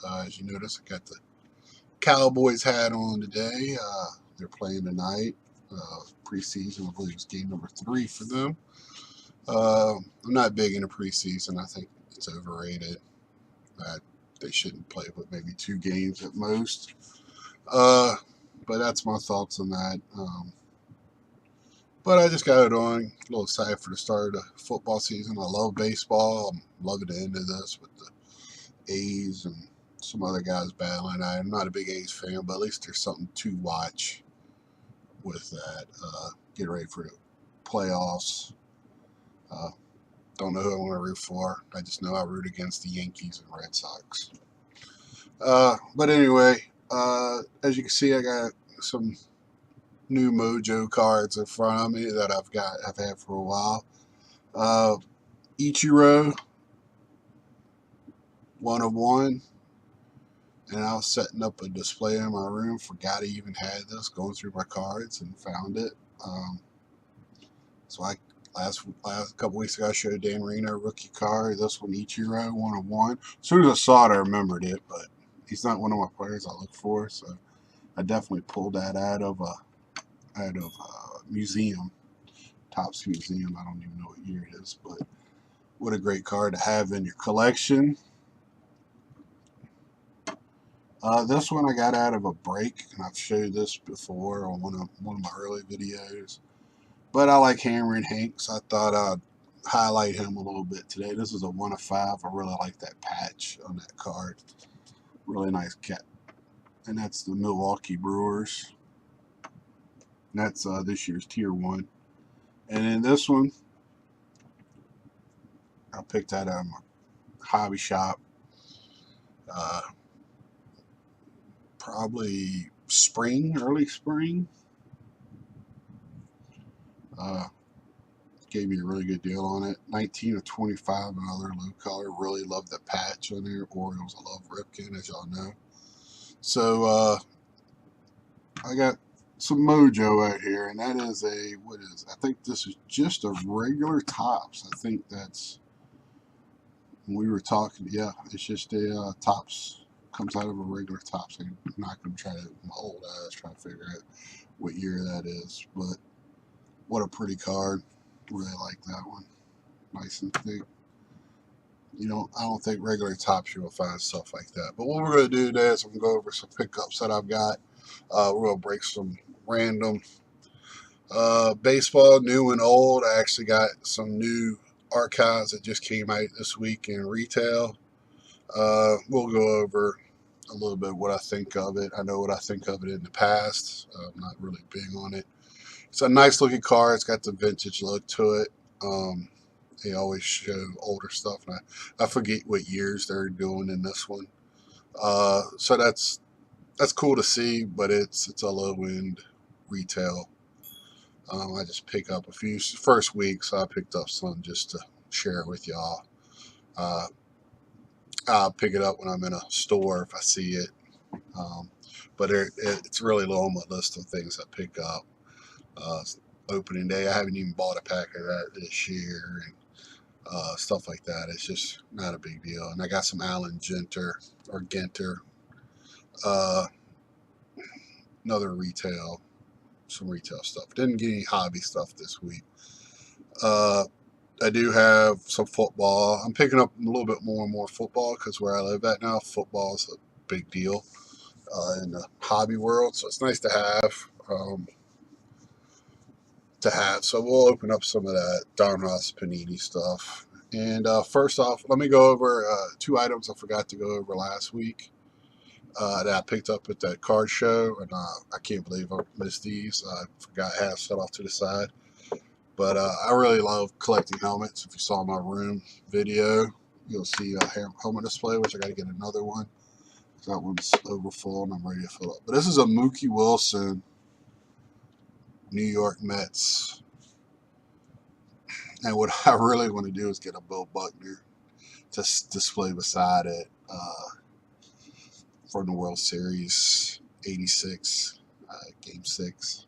As you notice, I got the Cowboys hat on today. They're playing tonight. Preseason, I believe it's game number 3 for them. I'm not big into preseason. I think it's overrated. They shouldn't play but maybe 2 games at most. But that's my thoughts on that. But I just got it on. A little excited for the start of the football season. I love baseball. I'm loving the end of this with the A's and some other guys battling. I'm not a big A's fan, but at least there's something to watch with that. Get ready for the playoffs. Don't know who I want to root for. I just know I root against the Yankees and Red Sox. But anyway, as you can see, I got some new Mojo cards in front of me that I've had for a while. Ichiro, 1 of 1. And I was setting up a display in my room, forgot I even had this, going through my cards and found it. So I last couple weeks ago I showed Dan Reno rookie card. This one, Ichiro, 1 of 1. As soon as I saw it, I remembered it, but he's not one of my players I look for, so I definitely pulled that out of a museum, Topps Museum. I don't even know what year it is, but what a great card to have in your collection. This one I got out of a break, and I've showed this before on one of my early videos. But I like hammering Hank, so I thought I'd highlight him a little bit today. This is a 1 of 5. I really like that patch on that card. Really nice cat. And that's the Milwaukee Brewers. And that's this year's Tier 1. And then this one, I picked that out of my hobby shop. Probably spring, early spring. Gave me a really good deal on it. 19 of 25, another low color. Really love the patch on there. Orioles, I love Ripken, as y'all know. So I got some Mojo out here, and that is I think this is just a regular Topps. I think that's, when we were talking, yeah, it's just a Topps. Comes out of a regular Topps. I'm not going to try to, my old eyes, try to figure out what year that is, but what a pretty card. Really like that one. Nice and thick. I don't think regular Topps you will find stuff like that. But what we're going to do today is I'm going to go over some pickups that I've got. We're going to break some random baseball, new and old. I actually got some new archives that just came out this week in retail. We'll go over a little bit what I think of it. I know what I think of it in the past. I'm not really big on it. It's a nice looking car. It's got the vintage look to it. They always show older stuff, and I forget what years they're doing in this one. So that's cool to see, but it's a low end retail. I just pick up a few first week, so I picked up some just to share it with y'all. I'll pick it up when I'm in a store if I see it. But it's really low on my list of things I pick up. Opening day, I haven't even bought a pack of that this year, and stuff like that. It's just not a big deal. And I got some Allen Genter, another retail, some retail stuff. Didn't get any hobby stuff this week. I do have some football. I'm picking up a little bit more and more football because where I live at now, football is a big deal in the hobby world. So it's nice to have. So we'll open up some of that Don Ross Panini stuff. And first off, let me go over 2 items I forgot to go over last week that I picked up at that card show, and I can't believe I missed these. I forgot I had set off to the side. But I really love collecting helmets. If you saw my room video, you'll see a helmet display, which I got to get another one. That one's over full, and I'm ready to fill up. But this is a Mookie Wilson New York Mets. And what I really want to do is get a Bill Buckner to display beside it from the World Series 86, Game 6.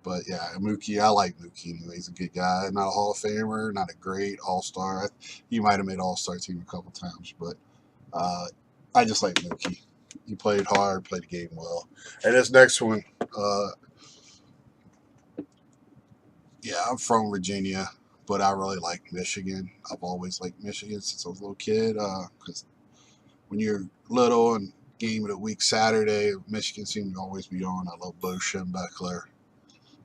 But yeah, Mookie, I like Mookie anyway. He's a good guy. Not a Hall of Famer, not a great All-Star. He might have made All-Star team a couple times, but I just like Mookie. He played hard, played the game well. And this next one, yeah, I'm from Virginia, but I really like Michigan. I've always liked Michigan since I was a little kid. Because when you're little and game of the week Saturday, Michigan seemed to always be on. I love Bo Schembechler.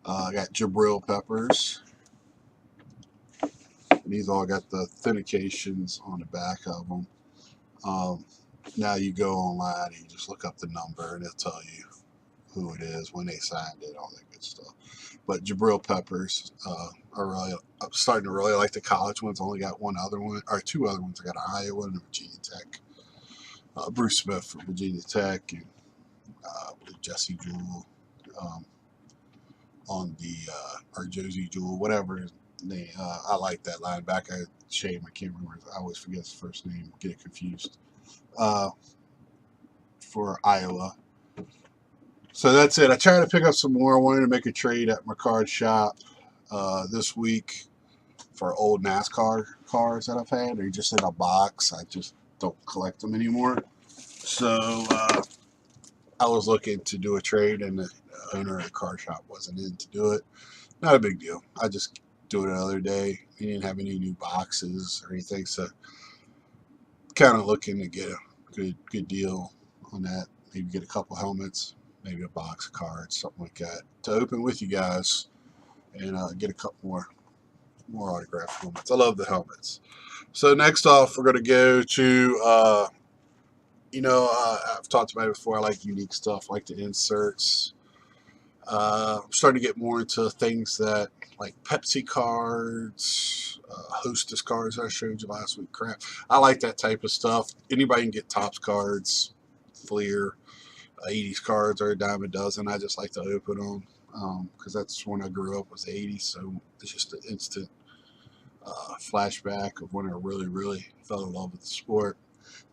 I got Jabril Peppers. And these all got the authentications on the back of them. Now you go online and you just look up the number and it'll tell you who it is, when they signed it, all that good stuff. But Jabril Peppers, I'm starting to really like the college ones. I only got one other one, or two other ones. I got Iowa and Virginia Tech. Bruce Smith from Virginia Tech, and Jesse Jewell on the, or Josie Jewell, whatever his name. I like that linebacker. Shame I can't remember. I always forget his first name, get it confused. For Iowa. So that's it. I tried to pick up some more. I wanted to make a trade at my card shop this week for old NASCAR cars that I've had. They're just in a box. I just don't collect them anymore. So I was looking to do a trade, and the owner of the car shop wasn't in to do it. Not a big deal. I just do it another day. He didn't have any new boxes or anything, so kind of looking to get a good deal on that. Maybe get a couple helmets, maybe a box of cards, something like that, to open with you guys and get a couple more autographed helmets. I love the helmets. So next off, we're going to go to, I've talked about it before. I like unique stuff, I like the inserts. I'm starting to get more into things that, like Pepsi cards, Hostess cards that I showed you last week. Crap. I like that type of stuff. Anybody can get Topps cards, Fleer, 80s cards are a dime a dozen. I just like to open them because that's when I grew up, was the 80s. So it's just an instant flashback of when I really, really fell in love with the sport.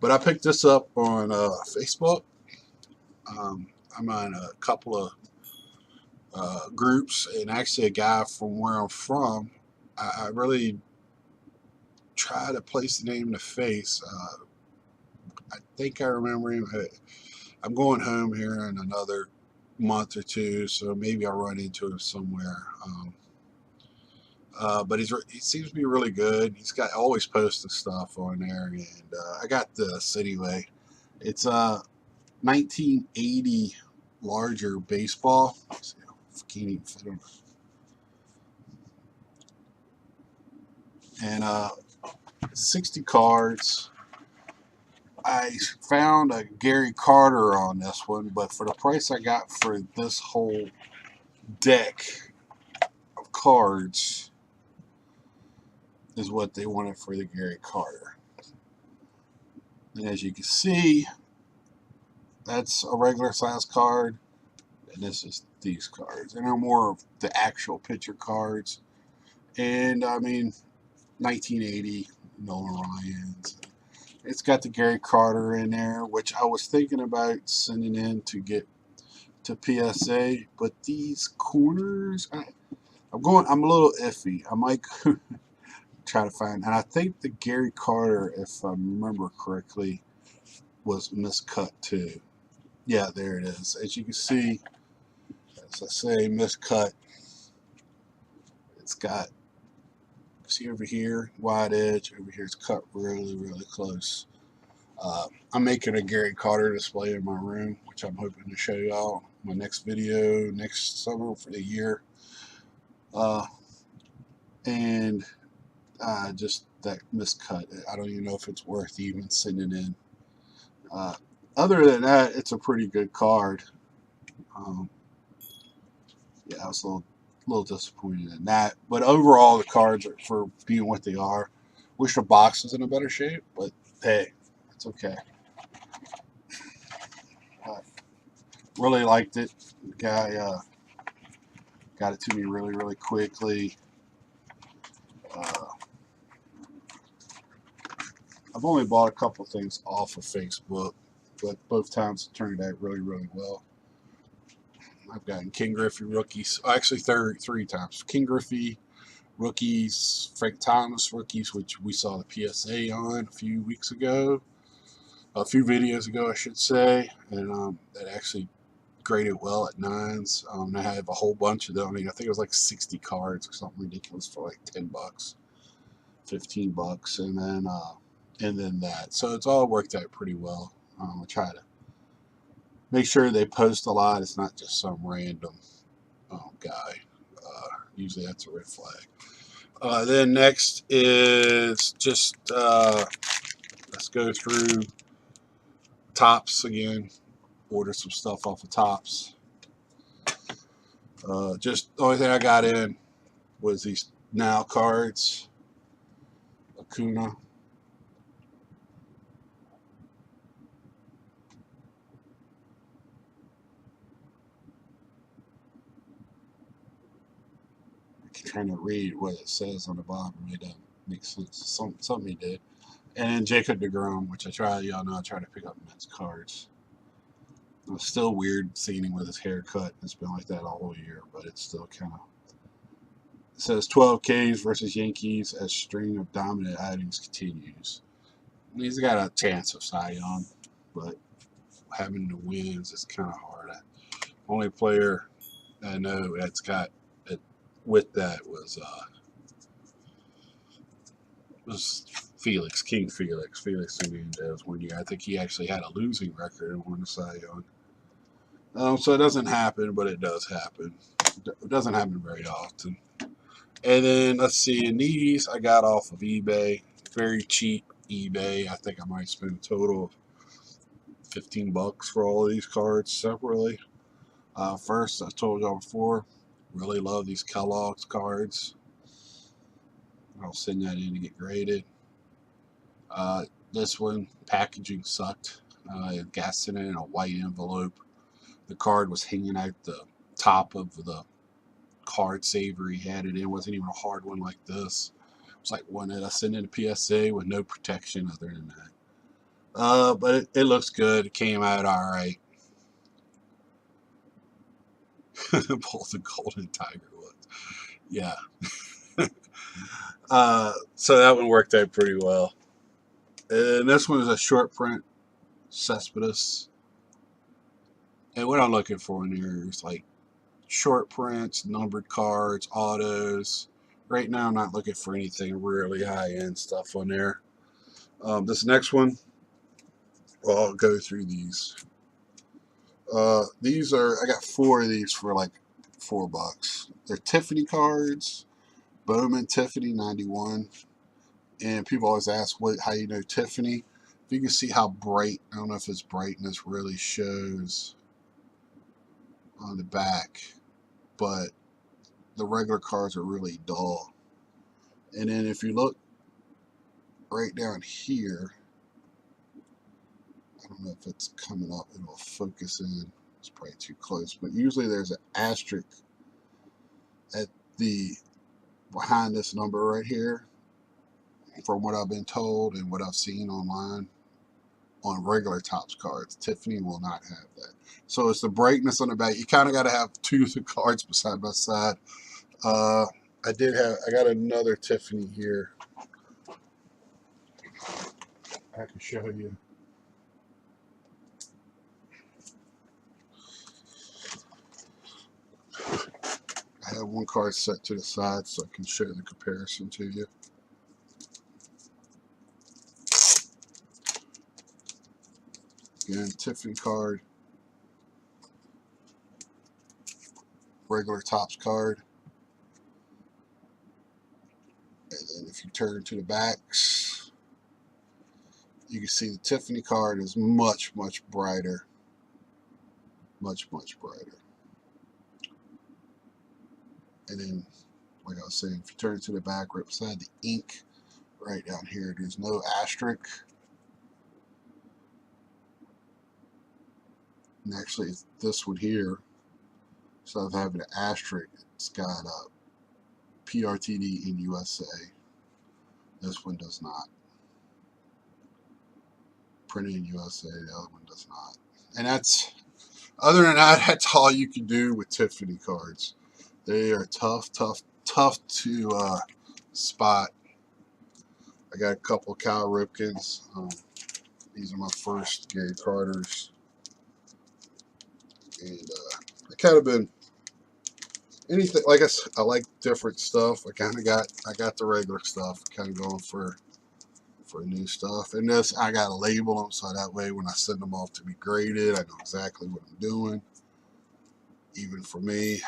But I picked this up on Facebook. I'm on a couple of groups, and actually a guy from where I'm from. I really try to place the name in the face. I think I remember him. I'm going home here in another month or two, so maybe I'll run into him somewhere. But he seems to be really good. He's got always posting stuff on there, and I got this anyway. It's a 1980 larger baseball. Let's see, can't even fit on. And 60 cards. I found a Gary Carter on this one, but for the price I got for this whole deck of cards is what they wanted for the Gary Carter. And as you can see, that's a regular size card, and this is these cards. And they're more of the actual picture cards. And I mean, 1980 Nolan Ryans. It's got the Gary Carter in there, which I was thinking about sending in to get to PSA, but these corners, I'm a little iffy. I might try to find, and I think the Gary Carter, if I remember correctly, was miscut too. Yeah, there it is. As you can see, as I say, miscut. It's got, see over here, wide edge. Over here, it's cut really, really close. I'm making a Gary Carter display in my room, which I'm hoping to show y'all in my next video next summer for the year. And just that miscut, I don't even know if it's worth even sending in. Other than that, it's a pretty good card. Yeah, I was a little disappointed in that, but overall the cards are, for being what they are, wish the box was in a better shape, but hey, it's okay. Really liked it. The guy got it to me really, really quickly. I've only bought a couple things off of Facebook, but both times it turned out really, really well. I've gotten King Griffey rookies, actually three times. King Griffey rookies, Frank Thomas rookies, which we saw the PSA on a few weeks ago, a few videos ago, I should say, and that actually graded well at nines. I have a whole bunch of them. I mean, I think it was like 60 cards or something ridiculous for like $10, $15, and then that. So it's all worked out pretty well. I try to make sure they post a lot. It's not just some random guy. Usually that's a red flag. Then next is just let's go through Tops again. Order some stuff off of Tops. Just the only thing I got in was these Now cards. Acuna. I'm trying to read what it says on the bottom. It doesn't make sense. Something he did. And then Jacob DeGrom, which y'all know I try to pick up Mets cards. It's still weird seeing him with his haircut. It's been like that all year, but it's still kind of. It says 12 Ks versus Yankees as string of dominant outings continues. He's got a chance of Cy Young, but having the wins is kind of hard. Only player I know that's got it with that was Felix, King Felix Hernandez one year. I think he actually had a losing record and won the Cy Young. So it doesn't happen, but it does happen. It doesn't happen very often. And then let's see, in these I got off of eBay, very cheap eBay. I think I might spend a total of $15 for all of these cards separately. First, I told y'all before, really love these Kellogg's cards. I'll send that in to get graded. This one, packaging sucked. Gas in it in a white envelope. The card was hanging out the top of the card saver he had it in. It wasn't even a hard one like this. It was like one that I sent in a PSA with no protection other than that. But it looks good. It came out all right. Pull the Golden Tiger Woods. Yeah. So that one worked out pretty well. And this one is a short print Cespedes. And what I'm looking for in here is like short prints, numbered cards, autos. Right now, I'm not looking for anything really high-end stuff on there. This next one, well, I'll go through these. These are, I got 4 of these for like $4. They're Tiffany cards, Bowman Tiffany 91. And people always ask how you know Tiffany. If you can see how bright, I don't know if its brightness really shows on the back, but the regular cards are really dull. And then if you look right down here, I don't know if it's coming up, it'll focus in, it's probably too close, but usually there's an asterisk at the behind this number right here, from what I've been told and what I've seen online on regular Topps cards. Tiffany will not have that. So it's the brightness on the back. You kind of got to have 2 of the cards side by side. I got another Tiffany here. I can show you. I have one card set to the side so I can show the comparison to you. Again, Tiffany card, regular Topps card. And then if you turn to the backs, you can see the Tiffany card is much, much brighter. Much, much brighter. And then, like I was saying, if you turn to the back, right beside the ink, right down here, there's no asterisk. And actually, this one here, instead of having an asterisk, it's got a PRTD in USA. This one does not. Printed in USA, the other one does not. And that's Other than that, that's all you can do with Tiffany cards. They are tough to spot. I got a couple of Cal Ripkens. These are my first Gary Carters, and I kind of been anything like I like different stuff. I got the regular stuff. Kind of going for new stuff. And this I gotta label them so that way when I send them off to be graded, I know exactly what I'm doing. Even for me,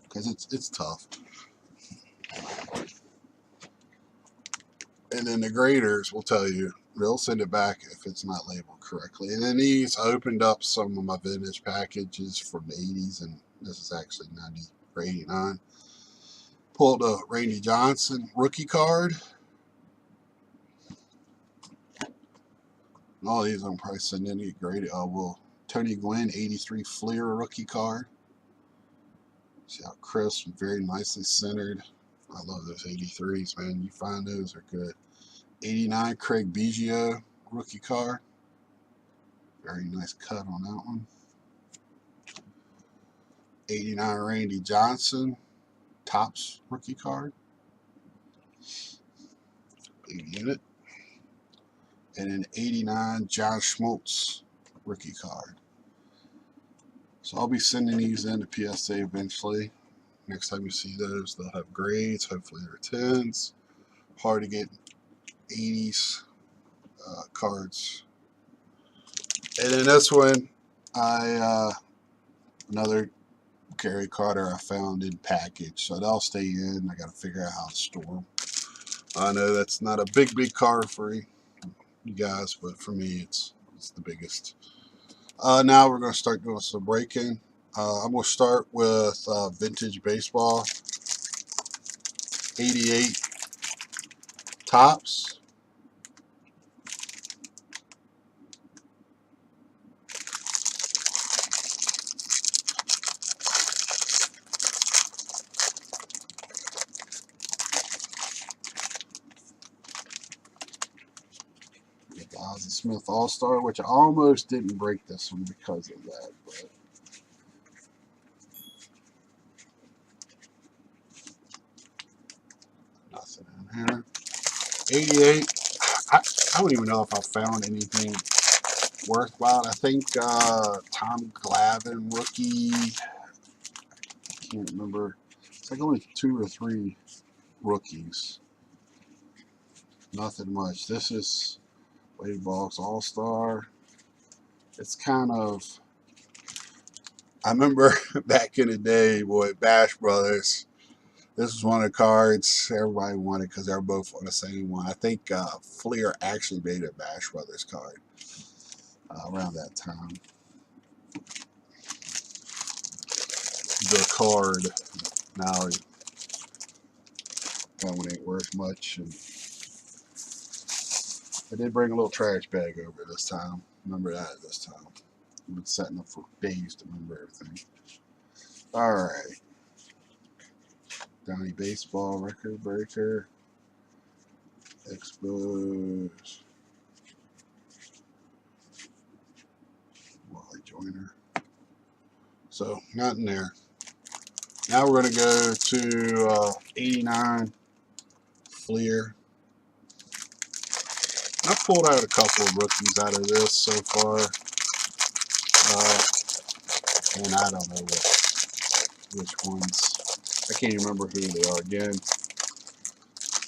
because it's tough. And then the graders will tell you they'll send it back if it's not labeled correctly. And then these, I opened up some of my vintage packages from the 80s, and this is actually 90 or 89. Pulled a Randy Johnson rookie card. And all these I'm probably sending you graded. Oh, well, Tony Gwynn 83 Fleer rookie card. See how crisp and very nicely centered. I love those 83s, man. You find those are good. 89 Craig Biggio rookie card. Very nice cut on that one. 89 Randy Johnson Topps rookie card. Big unit. And an 89 John Schmaltz rookie card. So I'll be sending these in to PSA eventually. Next time you see those, they'll have grades. Hopefully they're 10s. Hard to get 80s cards. And then this one, another Gary Carter I found in package. So they'll stay in. I got to figure out how to store them. I know that's not a big card for you guys, but for me, it's the biggest. Now we're going to start doing some breaking. I'm going to start with vintage baseball. 88 Topps. The Ozzie Smith All-Star, which I almost didn't break this one because of that, but nothing in here. 88. I don't even know if I found anything worthwhile. I think Tom Glavine rookie. I can't remember. It's like only 2 or 3 rookies. Nothing much. This is Wade Boggs All-Star. It's kind of, I remember back in the day, boy, Bash Brothers. This was one of the cards everybody wanted because they were both on the same one. I think Fleer actually made a Bash Brothers card around that time. The card now that one ain't worth much. And I did bring a little trash bag over this time. Remember that this time. I've been setting up for days to remember everything. All right. Donnie Baseball record breaker. Expose. Wally Joyner. So, nothing there. Now we're going to go to 89 Fleer. I pulled out a couple of rookies out of this so far. And I don't know which ones. I can't even remember who they are again.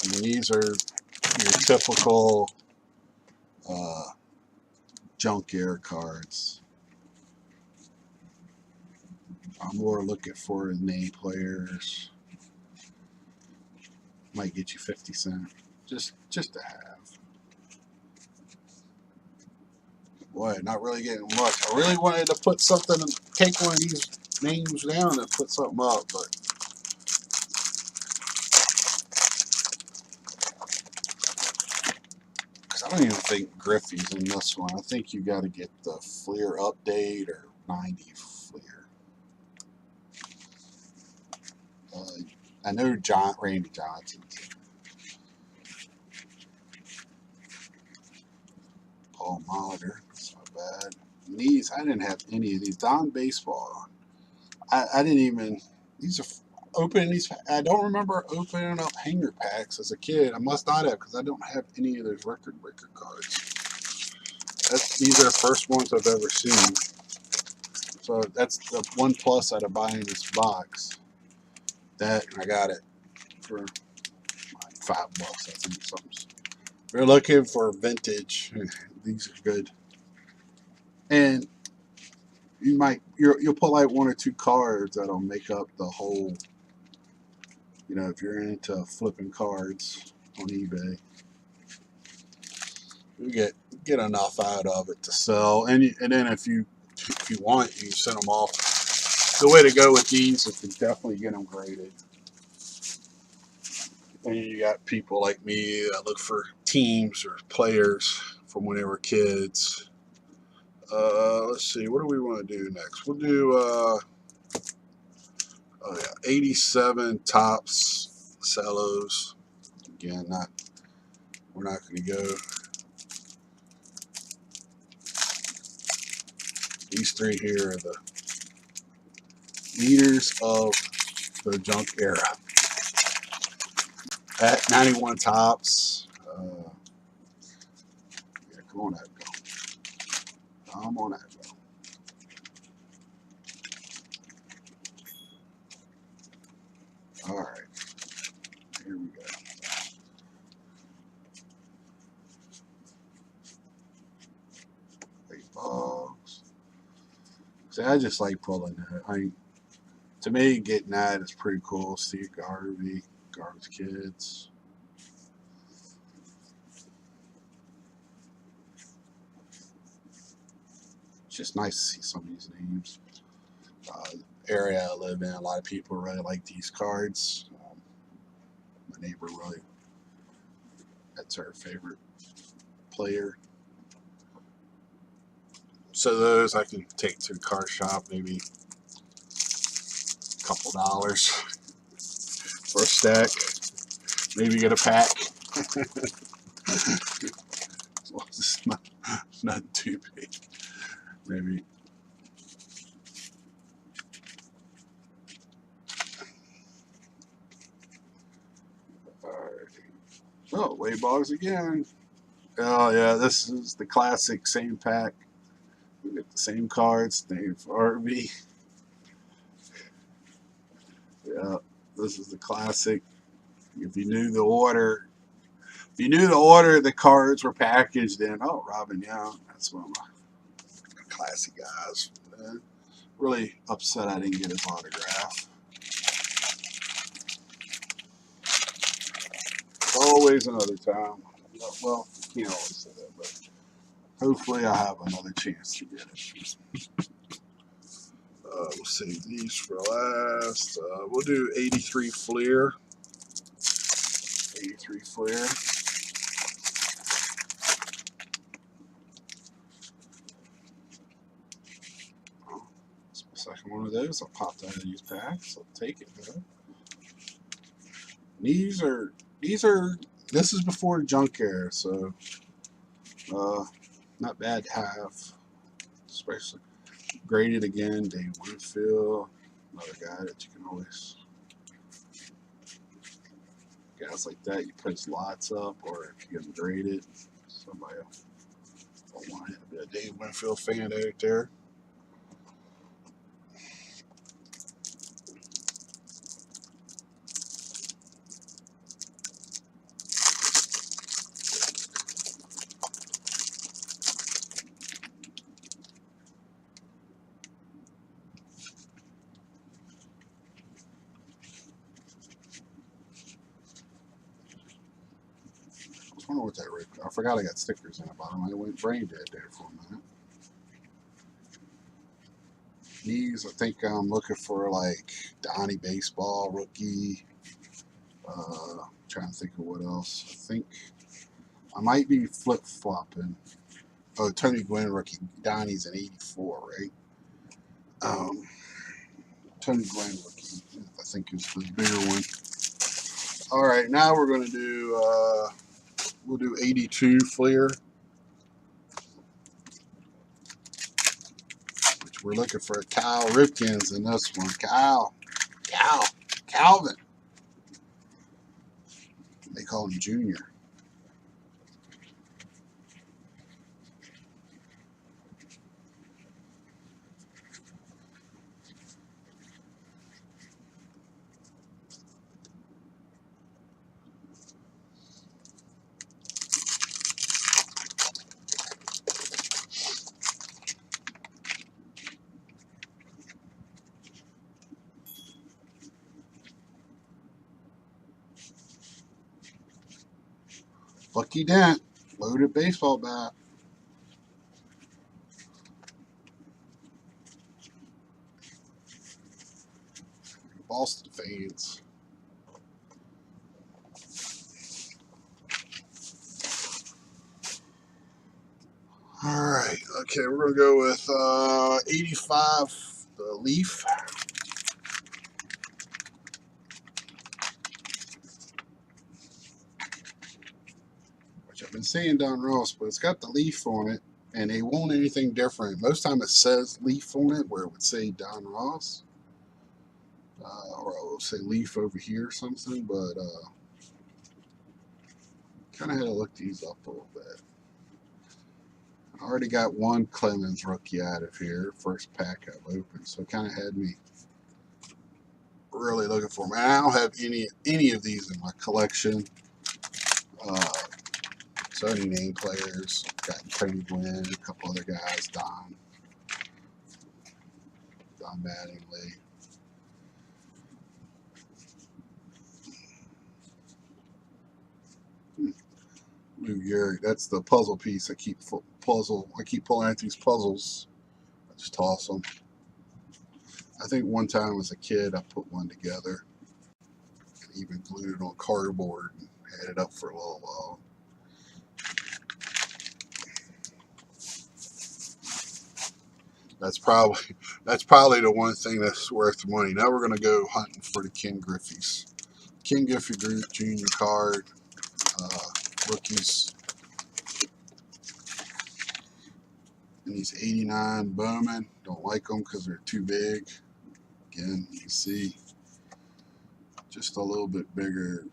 I mean, these are your typical junk air cards. I'm more looking for name players. Might get you 50 cents. Just to have. Boy, not really getting much. I really wanted to put something, take one of these names down and put something up, but I don't even think Griffey's in this one. I think you got to get the Fleer update or 90 Fleer. I know Randy Johnson. Paul Molitor. That's not bad. These, I didn't have any of these. Don Baseball. I didn't even, these are opening these. I don't remember opening up hanger packs as a kid. I must not have because I don't have any of those record breaker cards. These are the first ones I've ever seen. So that's the one plus out of buying this box. That, I got it for like $5, I think. Something. If you're looking for vintage, these are good. And you'll put like one or two cards that'll make up the whole. You know, if you're into flipping cards on eBay, you get enough out of it to sell. And then if you want, you can send them off. The way to go with these is to definitely get them graded. And you got people like me that look for teams or players from when they were kids. Let's see, what do we want to do next? We'll do 87 Topps cellos. Again, we're not going to go. These three here are the leaders of the junk era. At 91 Topps. Yeah, come on, that go. Come on, that go. All right, here we go. Big box. See, I just like pulling that. To me, getting that is pretty cool. Steve Garvey, Garvey's kids. It's just nice to see some of these names. Area I live in, a lot of people really like these cards. My neighbor really, that's her favorite player. So those I can take to the car shop, maybe a couple dollars for a stack. Maybe get a pack. As long as it's not too big. Maybe. Alright. Oh, way bogs again. Oh yeah, this is the classic same pack. We get the same cards, same for RV. Yeah, this is the classic. If you knew the order, the cards were packaged in. Oh, Robin Young, that's one of my classic guys. Really upset I didn't get his autograph. Always another time. Well, you can't always say that, but hopefully I have another chance to get it. We'll save these for last. We'll do 83 Fleer. 83 Fleer. It's my second one of those. I'll pop that in these packs. I'll take it, though. This is before the junk era, so not bad to have. Especially graded again, Dave Winfield, another guy that you can always, guys like that, you put his lots up, or if you get them graded, somebody will want to be a Dave Winfield fan out there. I wonder what that rate. I forgot I got stickers in the bottom. I went brain dead there for a minute. These, I think I'm looking for like Donnie Baseball rookie. Trying to think of what else. I think I might be flip flopping. Oh, Tony Gwynn rookie. Donnie's an 84, right? Tony Gwynn rookie. I think is the bigger one. All right, now we're going to do. We'll do 82 Fleer. We're looking for a Kyle Ripkins in this one. Calvin. They call him Junior. Bucky Dent. Loaded baseball bat. Boston fans. All right. Okay, we're going to go with 85, the Leaf. Which I've been saying Don Ross, but it's got the Leaf on it, and they won't anything different. Most time it says Leaf on it, where it would say Don Ross. Or I'll say Leaf over here or something, but kind of had to look these up a little bit. I already got one Clemens rookie out of here, first pack I've opened, so it kind of had me really looking for them. And I don't have any of these in my collection. So any name players, got Tony Gwynn, a couple other guys, Don Mattingly. Lou Gehrig, that's the puzzle piece. I keep pulling out these puzzles. I just toss them. I think one time as a kid, I put one together and even glued it on cardboard and had it up for a little while. That's probably the one thing that's worth money. Now we're going to go hunting for the Ken Griffeys. Ken Griffey Jr. card, rookies. And these 89 Bowman, don't like them because they're too big. Again, you can see just a little bit bigger.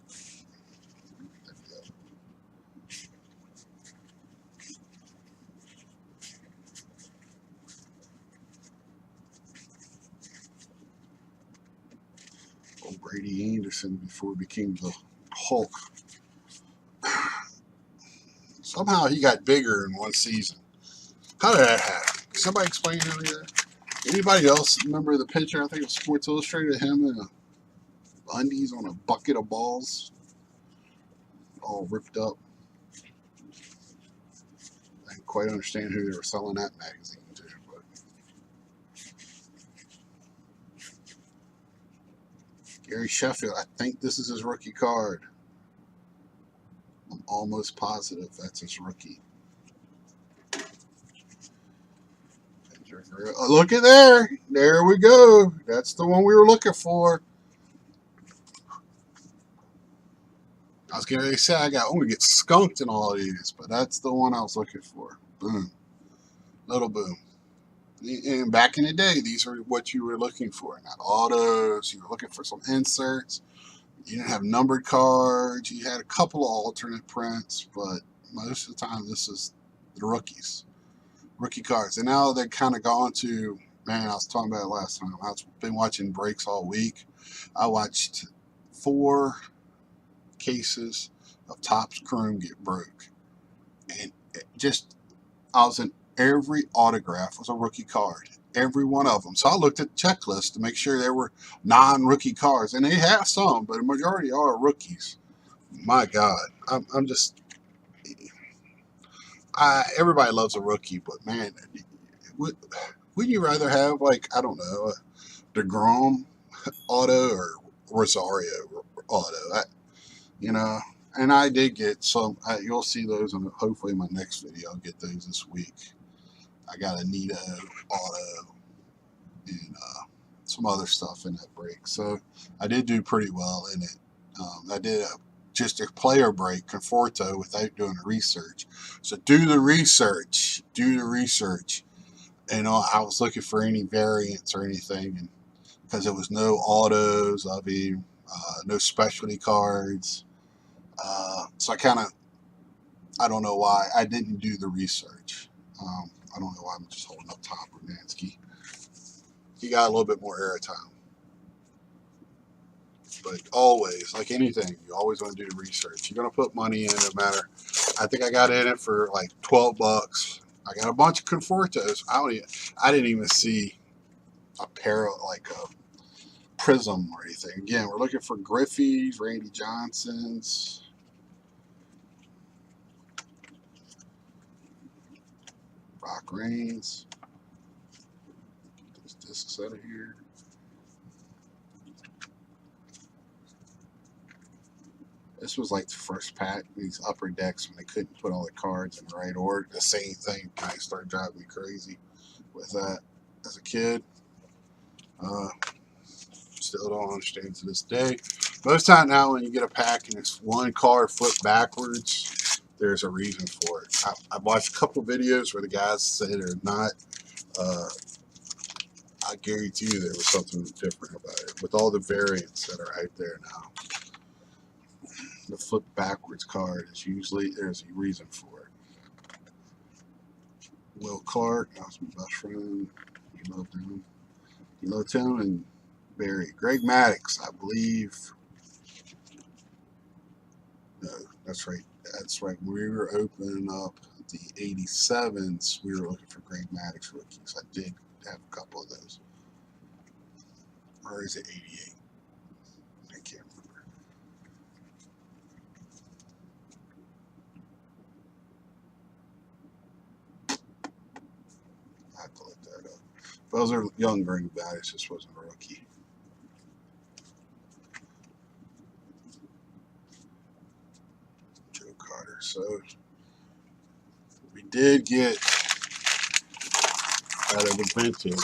Old Brady Anderson before he became the Hulk. Somehow he got bigger in one season. How did that happen? Can somebody explain to me that? Anybody else remember the picture? I think it was Sports Illustrated, him in undies on a bucket of balls, all ripped up. I didn't quite understand who they were selling that magazine to, but Gary Sheffield, I think this is his rookie card. I'm almost positive that's his rookie. Oh, look at there. There we go. That's the one we were looking for. I was going to say I'm going to get skunked in all of these, but that's the one I was looking for. Boom. Little boom. And back in the day, these are what you were looking for. Not autos. You were looking for some inserts. You didn't have numbered cards. You had a couple of alternate prints, but most of the time, this is the rookies. Rookie cards. And now they're kind of gone to, man, I was talking about it last time. I've been watching breaks all week. I watched 4 cases of Topps Chrome get broke. And I was in every autograph was a rookie card. Every one of them. So I looked at the checklist to make sure there were non-rookie cards. And they have some, but the majority are rookies. My God. I'm just... everybody loves a rookie, but man, wouldn't you rather have, like, I don't know, a DeGrom auto or Rosario auto? And I did get some. You'll see those, and hopefully in my next video I'll get those this week. I got a Nito auto and some other stuff in that break, so I did do pretty well in it. I did just a player break, Conforto, without doing the research. So do the research. And I was looking for any variants or anything, and because there was no autos, I mean, no specialty cards. So I don't know why I didn't do the research. I don't know why I'm just holding up Tom Brunansky. He got a little bit more airtime. But always, like anything, you always want to do the research. You're going to put money in, no matter. I think I got in it for like $12. I got a bunch of Confortos. I didn't even see a pair of like a Prism or anything. Again, we're looking for Griffey's, Randy Johnson's, Rock Reigns. Get those discs out of here. This was like the first pack, these upper decks when they couldn't put all the cards in the right order. The same thing kind of started driving me crazy with that as a kid. Still don't understand to this day. Most time now when you get a pack and it's one card flipped backwards, there's a reason for it. I've watched a couple videos where the guys say they're not. I guarantee you there was something different about it. With all the variants that are out there now, the flip backwards card is usually, there's a reason for it. Will Clark, that was my best friend. You loved him. You loved him. And Barry. Greg Maddux, I believe. No, that's right. That's right. When we were opening up the 87s, we were looking for Greg Maddux rookies. I did have a couple of those. Or is it 88? I can't remember. I have to look that up. Those are young Greg Maddux, just wasn't a rookie. Joe Carter. So we did get out of the vintage.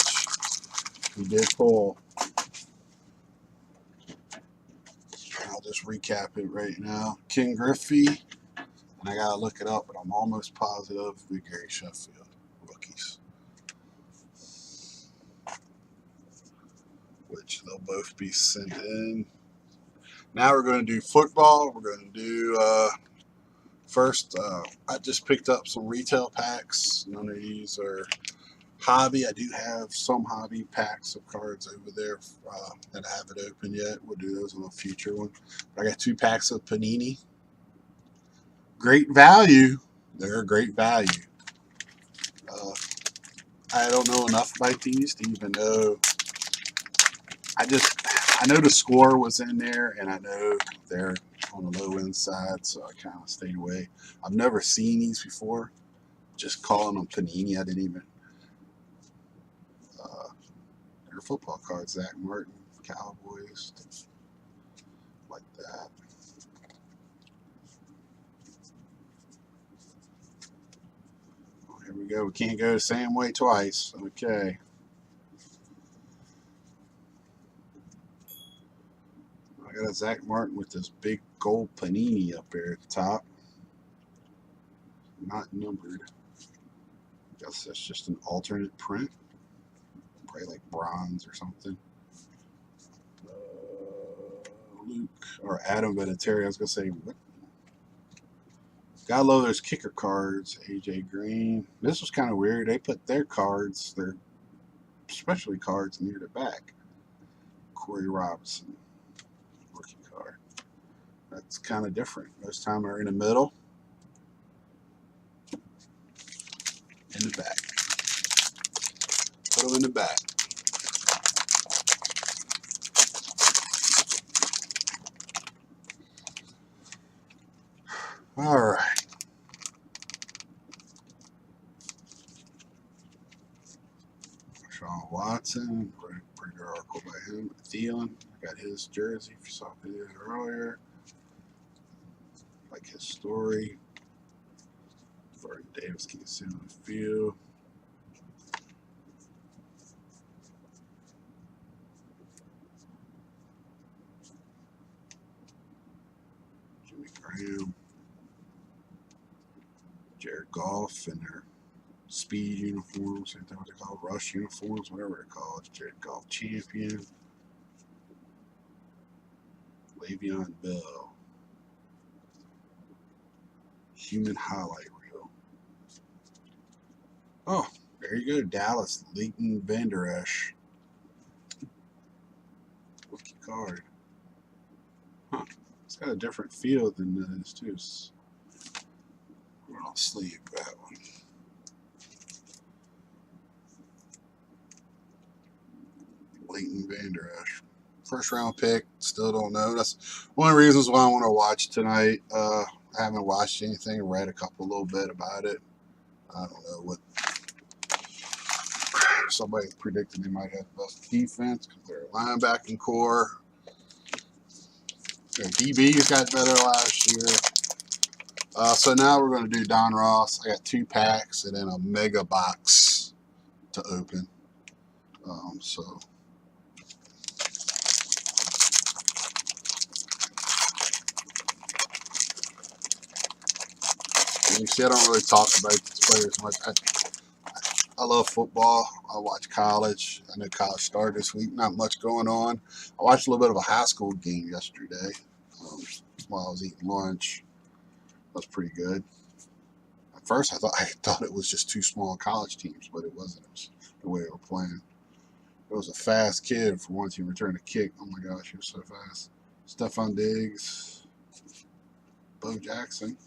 We did pull. I'll just recap it right now. King Griffey, and I gotta look it up, but I'm almost positive we Gary Sheffield rookies, which they'll both be sent in. Now we're going to do football. We're going to do first. I just picked up some retail packs. None of these are hobby. I do have some hobby packs of cards over there that I haven't opened yet. We'll do those on a future one. I got 2 packs of Panini. Great value. They're a great value. I don't know enough about these to even know. I know the score was in there, and I know they're on the low end side, so I kind of stayed away. I've never seen these before. Just calling them Panini, I didn't even. They're football cards, Zach Martin, Cowboys, like that. Oh, here we go. We can't go the same way twice. Okay. I got a Zach Martin with this big gold Panini up there at the top. Not numbered. Guess that's just an alternate print. Probably like bronze or something. Luke or Adam Vinatieri. I was gonna say what? Gotta love those kicker cards. AJ Green. This was kind of weird. They put their cards, their specialty cards, near the back. Corey Robinson, rookie card. That's kind of different. Most time they're in the middle, in the back. Put them in the back. All right. Sean Watson, pretty good article by him. Thielen, I got his jersey if you saw videos earlier. Like his story. Vernon Davis can't sit on the field. Jimmy Graham. Jared Goff in their speed uniforms, anything what they call rush uniforms, whatever they're called. They're called Champion, Le'Veon Bell, Human Highlight Reel. Oh, there you go, Dallas, Leighton Vander Esch. Rookie card. Huh. It's got a different feel than this too. I'll sleeve that one. Leighton Vander Esch. First round pick, still don't know. That's one of the reasons why I want to watch tonight. I haven't watched anything, read a little bit about it. I don't know what somebody predicted they might have the best defense because they're a linebacking core. Their DBs got better last year. So now we're going to do Don Ross. I got 2 packs and then a mega box to open. So and you see, I don't really talk about these players much. I love football. I watch college. I know college started this week. Not much going on. I watched a little bit of a high school game yesterday while I was eating lunch. That was pretty good. At first, I thought it was just 2 small college teams, but it wasn't. It was the way they were playing. It was a fast kid for once he returned a kick. Oh my gosh, he was so fast. Stephon Diggs, Bo Jackson,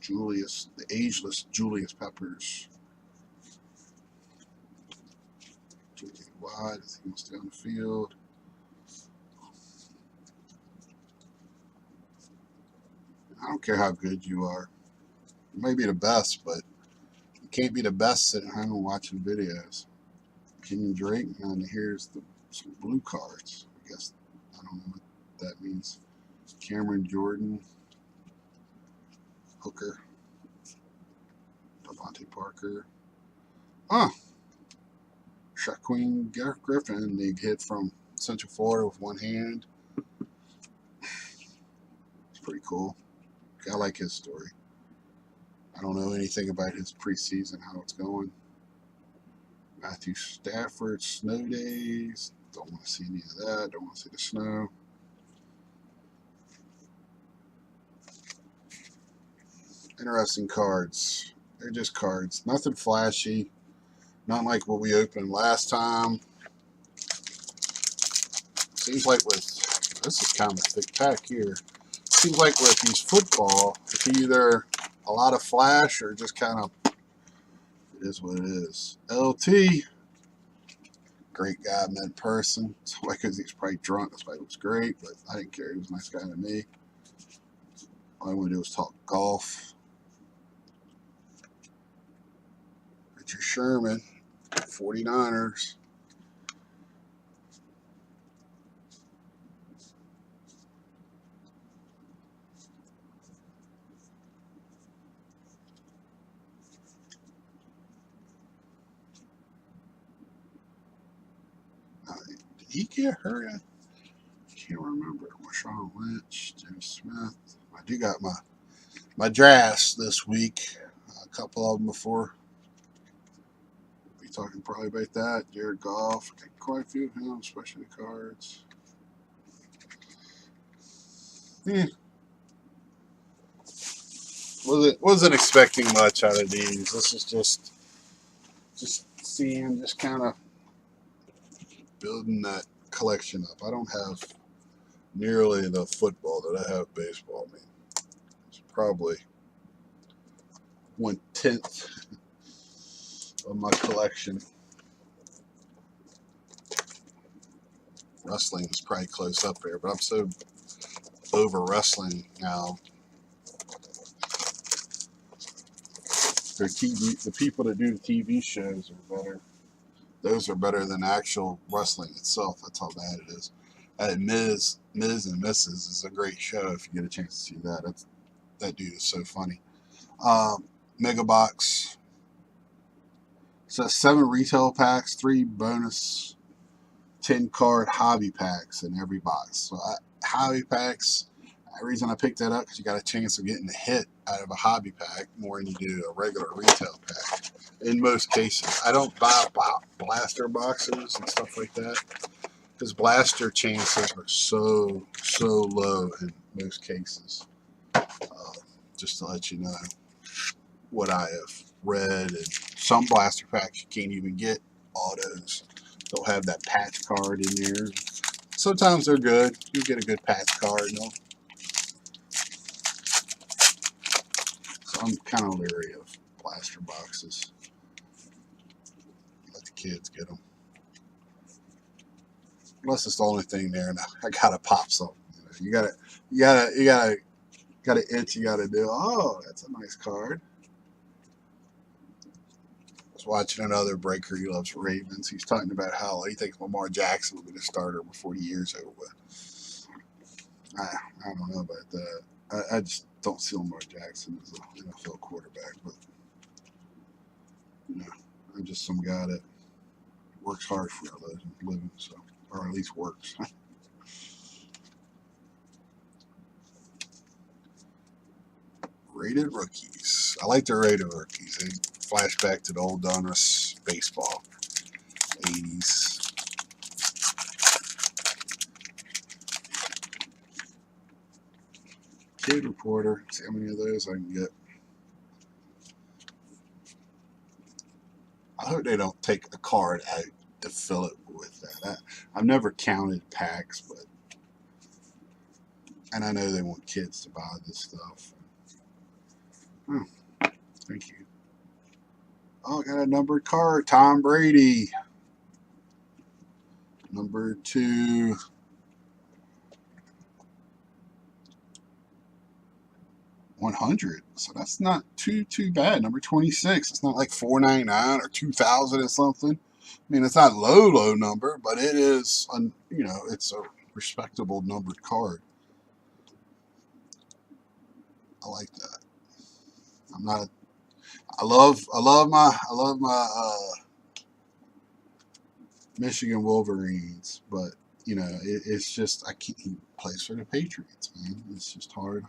Julius, the ageless Julius Peppers. Julius wide as he wants to stay on the field. I don't care how good you are. You may be the best, but you can't be the best sitting home and watching videos. Kenyon Drake, and here's some blue cards. I guess I don't know what that means. Cameron Jordan, Hooker, Devontae Parker. Shaquem Griffin, they hit from Central Florida with one hand. It's pretty cool. I like his story. I don't know anything about his preseason, how it's going. Matthew Stafford, snow days. Don't want to see any of that. Don't want to see the snow. Interesting cards. They're just cards. Nothing flashy. Not like what we opened last time. Seems like with, this is kind of a thick pack here. Seems like with these football, it's either a lot of flash or just kind of, it is what it is. LT, great guy, I met in person. So because he's probably drunk, that's why he was great, but I didn't care. He was a nice guy to me. All I want to do is talk golf. Richard Sherman, 49ers. Did he get hurt? I can't remember. Marshawn Lynch, Jimmy Smith. I do got my drafts this week. A couple of them before. We'll be talking probably about that. Jared Goff. Got quite a few of him, especially the cards. Wasn't expecting much out of these. This is just seeing, just kind of building that collection up. I don't have nearly the football that I have baseball. I mean, it's probably 1/10 of my collection. Wrestling is probably close up there, but I'm so over wrestling now. The people that do the TV shows are better. Those are better than actual wrestling itself. That's how bad it is. Miz and Mrs. is a great show if you get a chance to see that. That dude is so funny. Mega box. So 7 retail packs, 3 bonus 10 card hobby packs in every box. So hobby packs, The reason I picked that up because you got a chance of getting a hit out of a hobby pack more than you do a regular retail pack. In most cases, I don't buy blaster boxes and stuff like that because blaster chances are so low in most cases. Just to let you know what I have read, and some blaster packs you can't even get autos. They'll have that patch card in there. Sometimes they're good. You get a good patch card. No, so I'm kind of leery of blaster boxes. Let the kids get them, unless it's the only thing there. And I gotta pop something. You gotta itch. You gotta do. Oh, that's a nice card. I was watching another breaker. He loves Ravens. He's talking about how he thinks Lamar Jackson will be the starter before the year's over with. I don't know about that. I just don't see Lamar Jackson as an NFL quarterback, but I'm just some guy that works hard for a living, so, or at least works. Rated rookies. I like the rated rookies. They flash back to the old Donruss baseball, 80s. Kid Reporter. See how many of those I can get. I hope they don't take a card out to fill it with that. I've never counted packs, and I know they want kids to buy this stuff. Oh, thank you. Oh, I got a numbered card. Tom Brady. Number 2. $100, so that's not too bad. Number 26, it's not like $4.99 or $2,000 or something. I mean, it's not low number, but it is, it's a respectable numbered card. I like that. I love my Michigan Wolverines, but it's just he plays for the Patriots, man. It's just hard.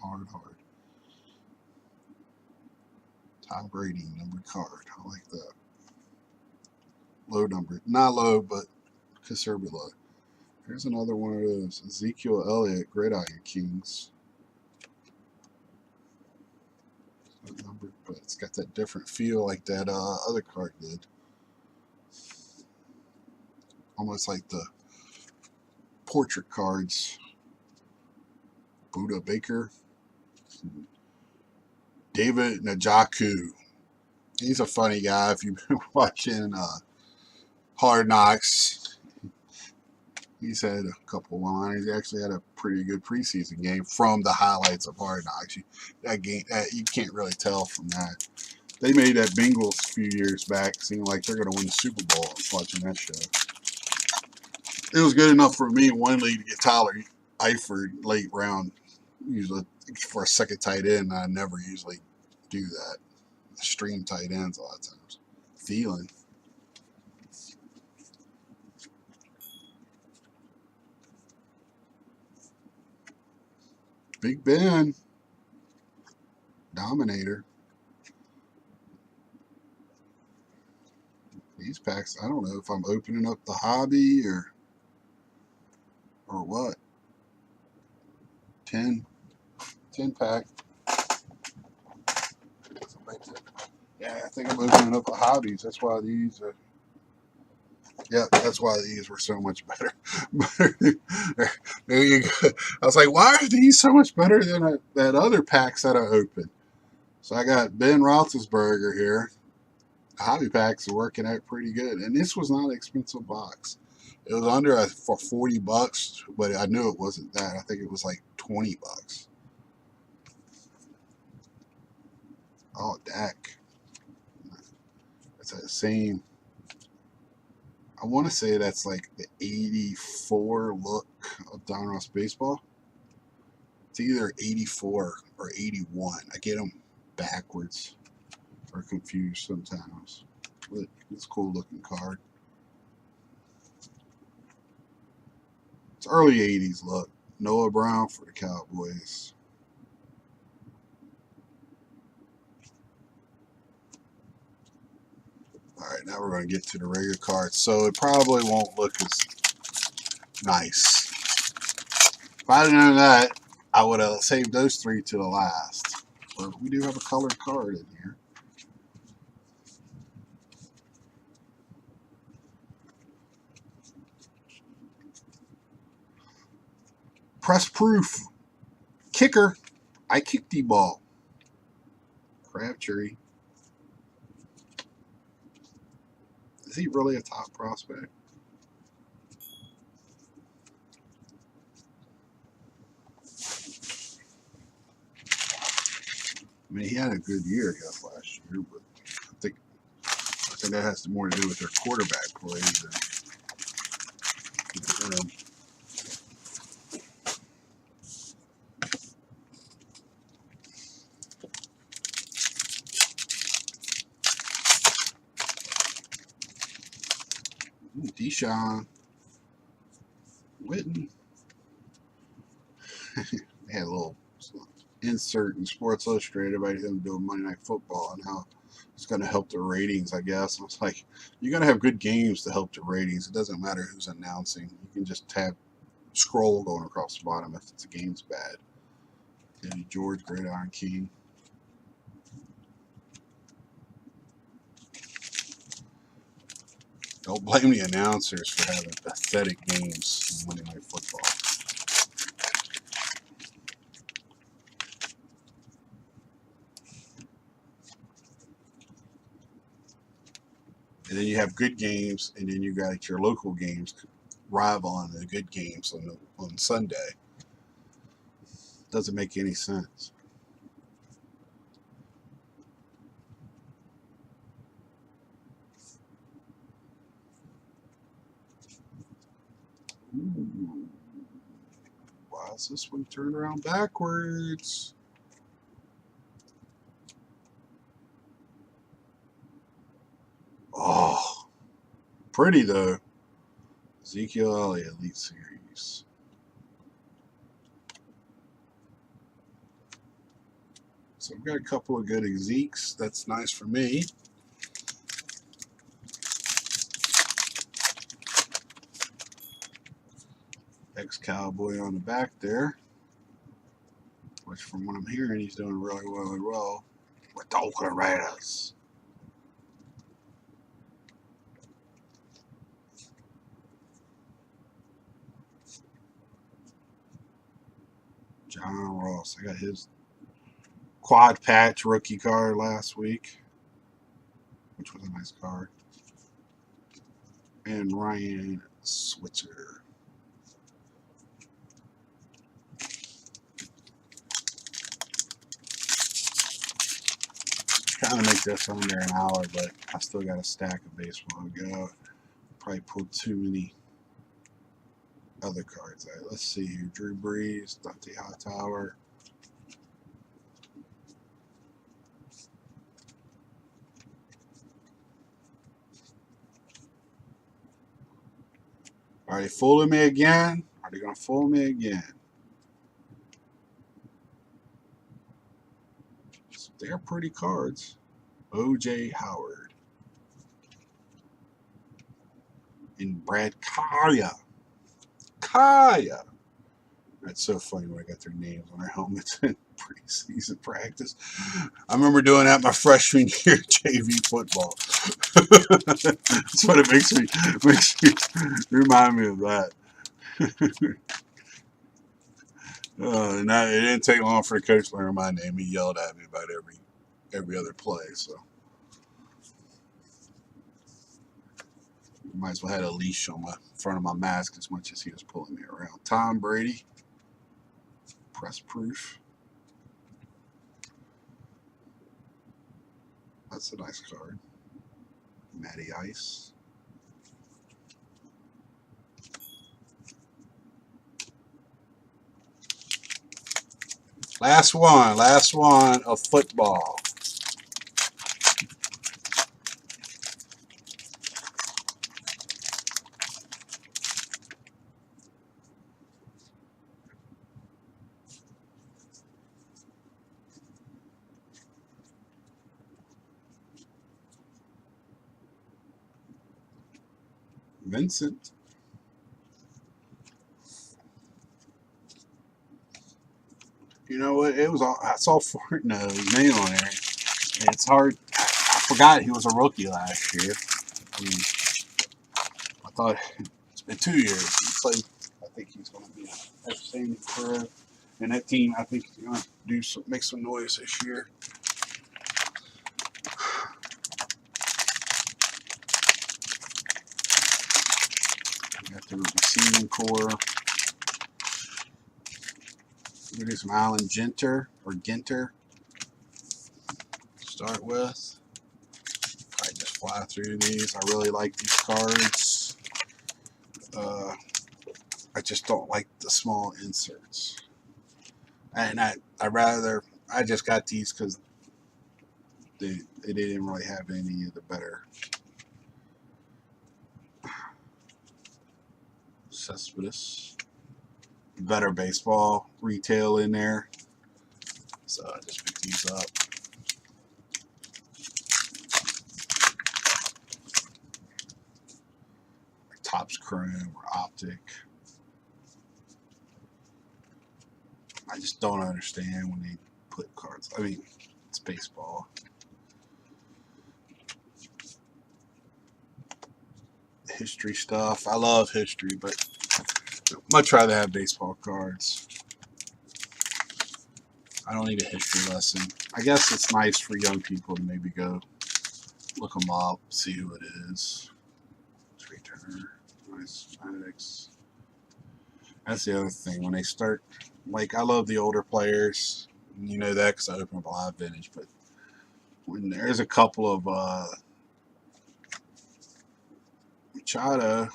Tom Brady, numbered card. I like that. Low number. Not low, but considerably low. Here's another one of those. Ezekiel Elliott, Gridiron Kings. Numbered, but it's got that different feel like that other card did. Almost like the portrait cards. Buda Baker. David Njoku. He's a funny guy. If you've been watching Hard Knocks, he's had a couple of lines. He actually had a pretty good preseason game from the highlights of Hard Knocks. That game, you can't really tell from that. They made that Bengals a few years back seem like they're going to win the Super Bowl. I was watching that show. It was good enough for me in one league to get Tyler Eifert late round, usually for a second tight end. I never usually do that. I stream tight ends a lot of times. Thielen. Big Ben. Dominator. These packs, I don't know if I'm opening up the hobby or what. 10 pack. Yeah, I think I'm opening up the hobbies. That's why these are. Yeah, that's why these were so much better. There you go. I was like, why are these so much better than that other packs that I opened? So I got Ben Roethlisberger here. Hobby packs are working out pretty good, and this was not an expensive box. It was under for $40, but I knew it wasn't that. I think it was like $20. Oh, Dak. That's the same. I want to say that's like the 84 look of Donruss baseball. It's either 84 or 81. I get them backwards or confused sometimes. But it's a cool looking card. It's early 80s look. Noah Brown for the Cowboys. Alright, now we're going to get to the regular cards. So it probably won't look as nice. If I didn't know that, I would have saved those three to the last. But we do have a colored card in here. Press proof. Kicker. I kicked the ball. Crabtree. Is he really a top prospect? I mean, he had a good year, I guess, last year, but I think that has more to do with their quarterback play than him. Deshaun Witten. They had a little insert in Sports Illustrated about him doing Monday Night Football and how it's going to help the ratings, I guess. I was like, you're going to have good games to help the ratings. It doesn't matter who's announcing. You can just scroll going across the bottom if the game's bad. Eddie George, Gridiron King. Don't blame the announcers for having pathetic games in Monday Night Football. And then you have good games, and then you got your local games rivaling the good games on Sunday. Doesn't make any sense. Ooh. Why is this one turned around backwards? Oh, pretty though. Ezekiel Elliott Elite Series. So I've got a couple of good Ezekiels. That's nice for me. Ex-Cowboy on the back there. Which from what I'm hearing, he's doing really well with the Oakland Raiders. John Ross. I got his quad patch rookie card last week, which was a nice card. And Ryan Switzer. Trying to make this under an hour, but I still got a stack of baseball to go. Probably pulled too many other cards out. Let's see here. Drew Brees, Dante Hightower. Are they fooling me again? Are they going to fool me again? So they're pretty cards. O.J. Howard. And Brad Kaya. Kaya. That's so funny when I got their names on their helmets in preseason practice. I remember doing that my freshman year at JV football. That's what it makes me remind me of that. And it didn't take long for the coach to learn my name. He yelled at me about every other play. So might as well have a leash on my front of my mask as much as he was pulling me around. Tom Brady, press proof. That's a nice card. Matty Ice. Last one of football. Vincent. You know what? It was all I saw his name on there. And it's hard. I forgot he was a rookie last year. I mean, I thought it's been 2 years. I think he's going to be an outstanding career. And that team, I think, is going to make some noise this year. We got the receiving core. We do some Alan Ginter. Start with. I just fly through these. I really like these cards. I just don't like the small inserts. And I just got these because they didn't really have any of the better Cespedes, better baseball retail in there. So I just picked these up. Topps Chrome or Optic. I just don't understand when they put cards. I mean, it's baseball. History stuff. I love history, but I'd much rather have baseball cards. I don't need a history lesson. I guess it's nice for young people to maybe go look them up, see who it is. Trey Turner, nice fanatics. That's the other thing. When they start, like, I love the older players. You know that because I open up a lot of vintage. But when there's a couple of Machado,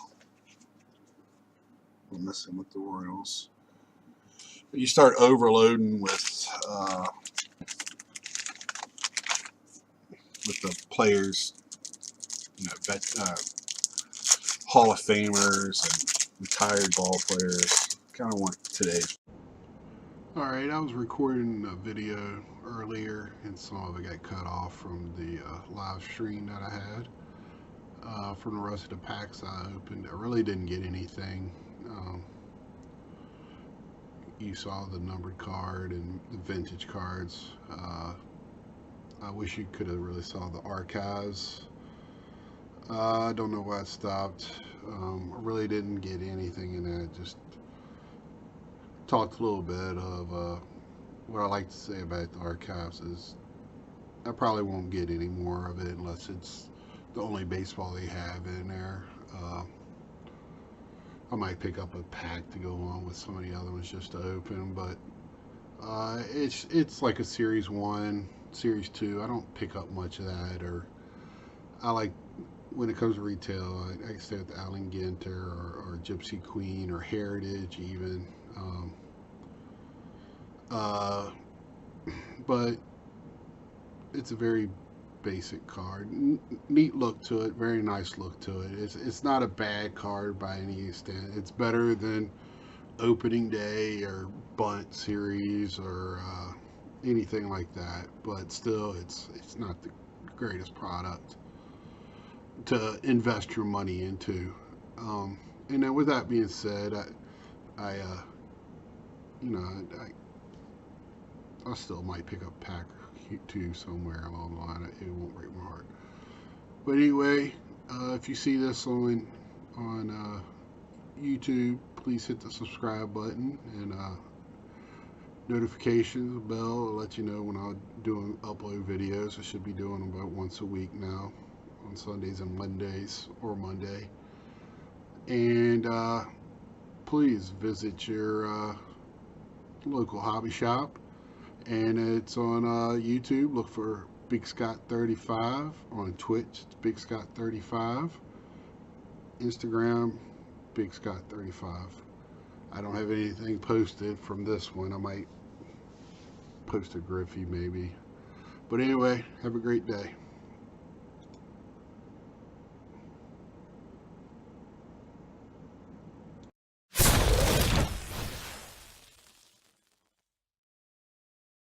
we're messing with the Royals. But you start overloading with the players, you know, Hall of Famers and retired ball players. Kind of want today's. Alright, I was recording a video earlier and some of it got cut off from the live stream that I had. From the rest of the packs I opened, I really didn't get anything. You saw the numbered card and the vintage cards. I wish you could have really saw the archives. I don't know why it stopped. I really didn't get anything in that. Just talked a little bit of what I like to say about the archives is I probably won't get any more of it unless it's the only baseball they have in there. I might pick up a pack to go on with some of the other ones just to open, but it's like a Series 1, Series 2. I don't pick up much of that, or I like, when it comes to retail, I stay with Alan Ginter or Gypsy Queen or Heritage even. But it's a very basic card. Neat look to it, very nice look to it. It's not a bad card by any extent. It's better than opening day or bunt series or anything like that, but still it's not the greatest product to invest your money into. And then with that being said, I still might pick up pack 2 somewhere along the line. It won't break my heart. But anyway, if you see this on YouTube, please hit the subscribe button and notifications bell will let you know when I upload videos. I should be doing them about once a week now, on Sundays and Mondays, or Monday. And please visit your local hobby shop, and it's on YouTube. Look for Big Scott 35. On Twitch, it's Big Scott 35. Instagram, Big Scott 35. I don't have anything posted from this one. I might post a Griffey maybe. But anyway, have a great day.